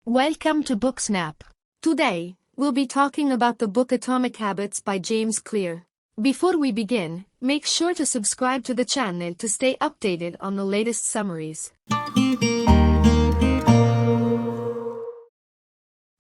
Welcome to BookSnap. Today, we'll be talking about the book Atomic Habits by James Clear. Before we begin, make sure to subscribe to the channel to stay updated on the latest summaries.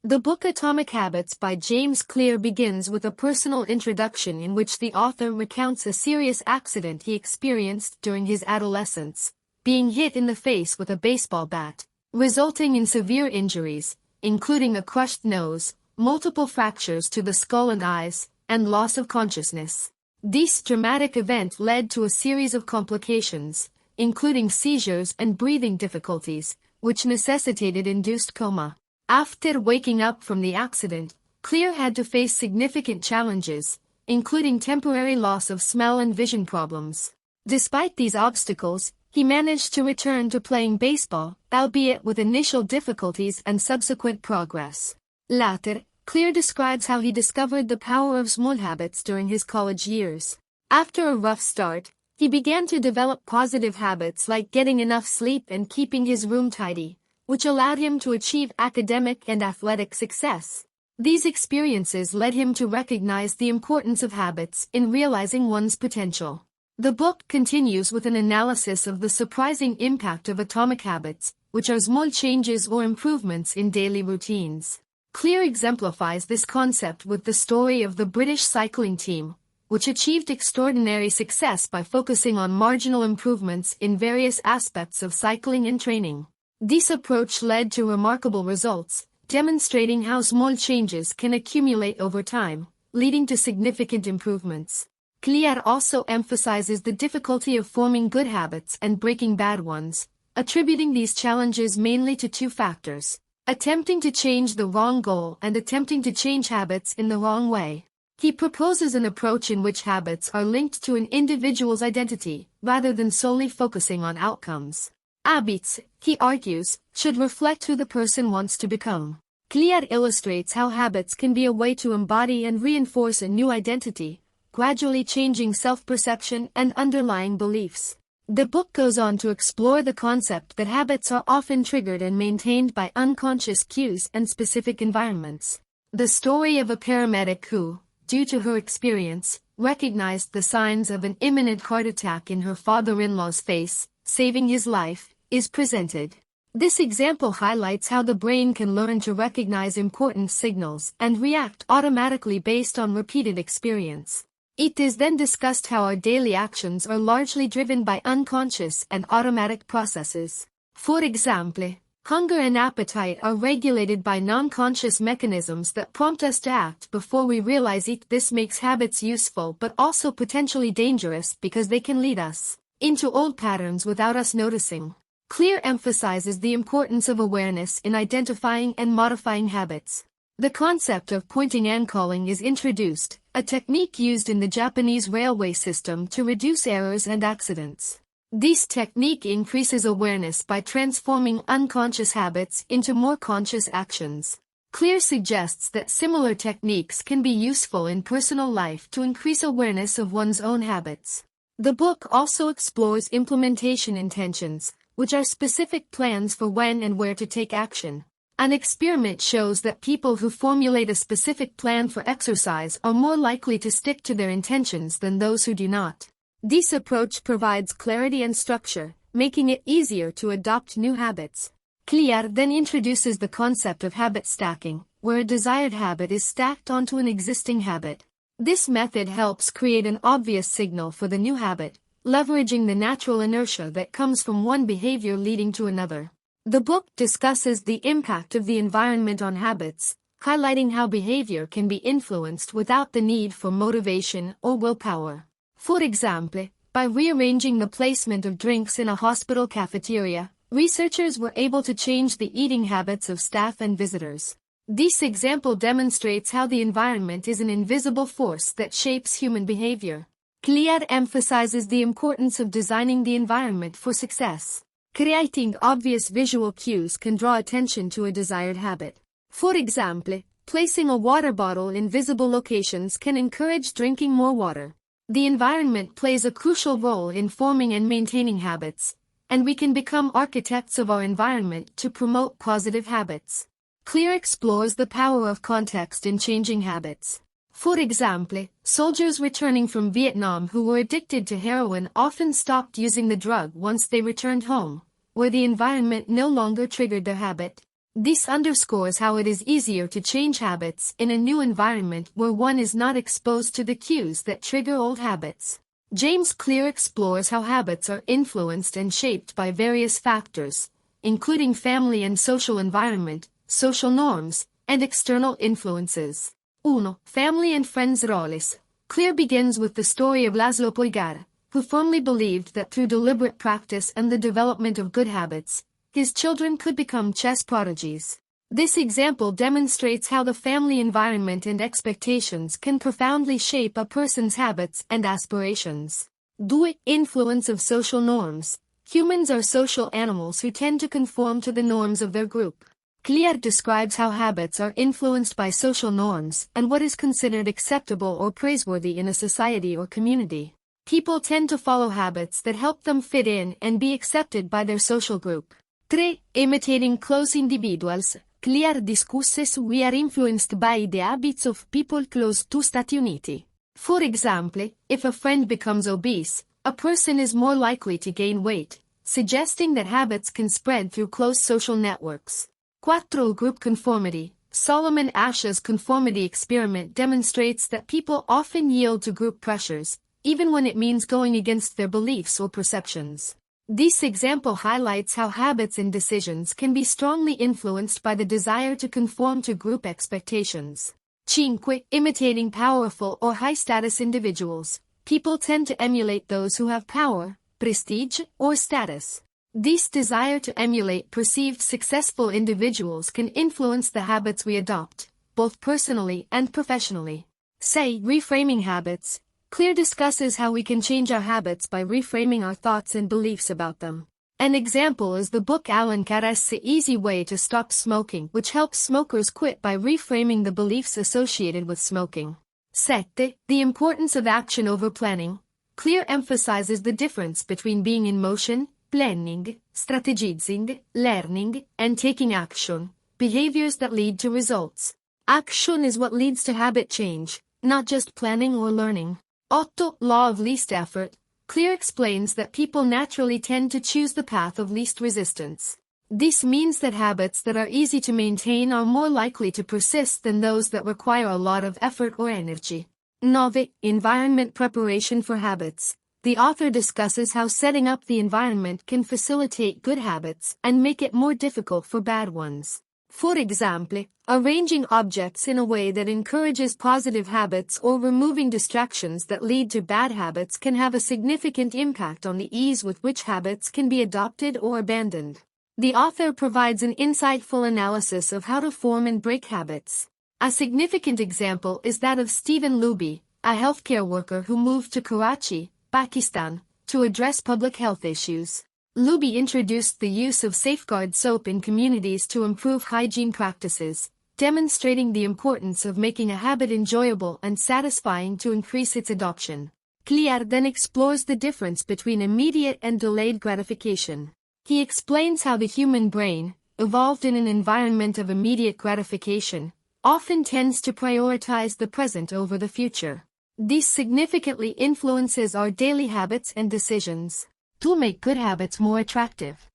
The book Atomic Habits by James Clear begins with a personal introduction in which the author recounts a serious accident he experienced during his adolescence, being hit in the face with a baseball bat, resulting in severe injuries, including a crushed nose, multiple fractures to the skull and eyes, and loss of consciousness. This dramatic event led to a series of complications, including seizures and breathing difficulties, which necessitated induced coma. After waking up from the accident, Clear had to face significant challenges, including temporary loss of smell and vision problems. Despite these obstacles, he managed to return to playing baseball, albeit with initial difficulties and subsequent progress. Later, Clear describes how he discovered the power of small habits during his college years. After a rough start, he began to develop positive habits like getting enough sleep and keeping his room tidy, which allowed him to achieve academic and athletic success. These experiences led him to recognize the importance of habits in realizing one's potential. The book continues with an analysis of the surprising impact of atomic habits, which are small changes or improvements in daily routines. Clear exemplifies this concept with the story of the British cycling team, which achieved extraordinary success by focusing on marginal improvements in various aspects of cycling and training. This approach led to remarkable results, demonstrating how small changes can accumulate over time, leading to significant improvements. Clear also emphasizes the difficulty of forming good habits and breaking bad ones, attributing these challenges mainly to two factors: attempting to change the wrong goal and attempting to change habits in the wrong way. He proposes an approach in which habits are linked to an individual's identity, rather than solely focusing on outcomes. Habits, he argues, should reflect who the person wants to become. Clear illustrates how habits can be a way to embody and reinforce a new identity, gradually changing self-perception and underlying beliefs. The book goes on to explore the concept that habits are often triggered and maintained by unconscious cues and specific environments. The story of a paramedic who, due to her experience, recognized the signs of an imminent heart attack in her father-in-law's face, saving his life, is presented. This example highlights how the brain can learn to recognize important signals and react automatically based on repeated experience. It is then discussed how our daily actions are largely driven by unconscious and automatic processes. For example, hunger and appetite are regulated by non-conscious mechanisms that prompt us to act before we realize it. This makes habits useful but also potentially dangerous because they can lead us into old patterns without us noticing. Clear emphasizes the importance of awareness in identifying and modifying habits. The concept of pointing and calling is introduced, a technique used in the Japanese railway system to reduce errors and accidents. This technique increases awareness by transforming unconscious habits into more conscious actions. Clear suggests that similar techniques can be useful in personal life to increase awareness of one's own habits. The book also explores implementation intentions, which are specific plans for when and where to take action. An experiment shows that people who formulate a specific plan for exercise are more likely to stick to their intentions than those who do not. This approach provides clarity and structure, making it easier to adopt new habits. Clear then introduces the concept of habit stacking, where a desired habit is stacked onto an existing habit. This method helps create an obvious signal for the new habit, leveraging the natural inertia that comes from one behavior leading to another. The book discusses the impact of the environment on habits, highlighting how behavior can be influenced without the need for motivation or willpower. For example, by rearranging the placement of drinks in a hospital cafeteria, researchers were able to change the eating habits of staff and visitors. This example demonstrates how the environment is an invisible force that shapes human behavior. Clear emphasizes the importance of designing the environment for success. Creating obvious visual cues can draw attention to a desired habit. For example, placing a water bottle in visible locations can encourage drinking more water. The environment plays a crucial role in forming and maintaining habits, and we can become architects of our environment to promote positive habits. Claire explores the power of context in changing habits. For example, soldiers returning from Vietnam who were addicted to heroin often stopped using the drug once they returned home, where the environment no longer triggered their habit. This underscores how it is easier to change habits in a new environment where one is not exposed to the cues that trigger old habits. James Clear explores how habits are influenced and shaped by various factors, including family and social environment, social norms, and external influences. 1. Family and friends roles. Clear begins with the story of Laszlo Poigar, who firmly believed that through deliberate practice and the development of good habits, his children could become chess prodigies. This example demonstrates how the family environment and expectations can profoundly shape a person's habits and aspirations. 2. Influence of social norms. Humans are social animals who tend to conform to the norms of their group. Clear describes how habits are influenced by social norms and what is considered acceptable or praiseworthy in a society or community. People tend to follow habits that help them fit in and be accepted by their social group. 3. Imitating close individuals. Clear discusses we are influenced by the habits of people close to Stati Uniti. For example, if a friend becomes obese, a person is more likely to gain weight, suggesting that habits can spread through close social networks. 4. Group conformity. Solomon Asch's conformity experiment demonstrates that people often yield to group pressures, even when it means going against their beliefs or perceptions. This example highlights how habits and decisions can be strongly influenced by the desire to conform to group expectations. 5. Imitating powerful or high-status individuals. People tend to emulate those who have power, prestige, or status. This desire to emulate perceived successful individuals can influence the habits we adopt, both personally and professionally. Say, reframing habits. Clear discusses how we can change our habits by reframing our thoughts and beliefs about them. An example is the book Alan Carr's The Easy Way to Stop Smoking, which helps smokers quit by reframing the beliefs associated with smoking. 7. The importance of action over planning. Clear emphasizes the difference between being in motion, planning, strategizing, learning, and taking action, behaviors that lead to results. Action is what leads to habit change, not just planning or learning. 8. Law of least effort. Clear explains that people naturally tend to choose the path of least resistance. This means that habits that are easy to maintain are more likely to persist than those that require a lot of effort or energy. 9. Environment preparation for habits. The author discusses how setting up the environment can facilitate good habits and make it more difficult for bad ones. For example, arranging objects in a way that encourages positive habits or removing distractions that lead to bad habits can have a significant impact on the ease with which habits can be adopted or abandoned. The author provides an insightful analysis of how to form and break habits. A significant example is that of Stephen Luby, a healthcare worker who moved to Karachi, Pakistan, to address public health issues. Luby introduced the use of safeguard soap in communities to improve hygiene practices, demonstrating the importance of making a habit enjoyable and satisfying to increase its adoption. Clear then explores the difference between immediate and delayed gratification. He explains how the human brain, evolved in an environment of immediate gratification, often tends to prioritize the present over the future. This significantly influences our daily habits and decisions. To make good habits more attractive,